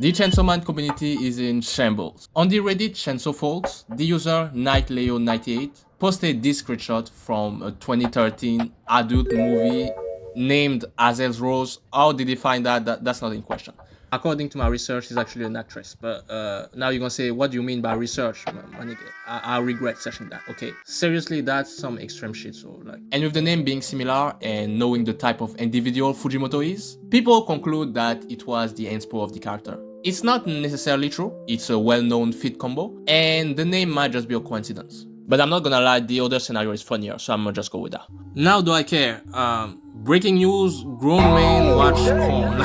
The Chainsaw Man community is in shambles. On the Reddit Chainsaw Folks, the user NightLeo98 posted this screenshot from a 2013 adult movie named Hazel's Rose. How did he find that? That's not in question. According to my research, she's actually an actress. But now you're gonna say, what do you mean by research? My nigga, I regret searching that. Okay, seriously, that's some extreme shit. So like, and with the name being similar and knowing the type of individual Fujimoto is, people conclude that it was the inspo of the character. It's not necessarily true. It's a well-known fit combo, and the name might just be a coincidence. But I'm not gonna lie, the other scenario is funnier, so I'm gonna just go with that. Now, do I care? Breaking news: grown men watch porn.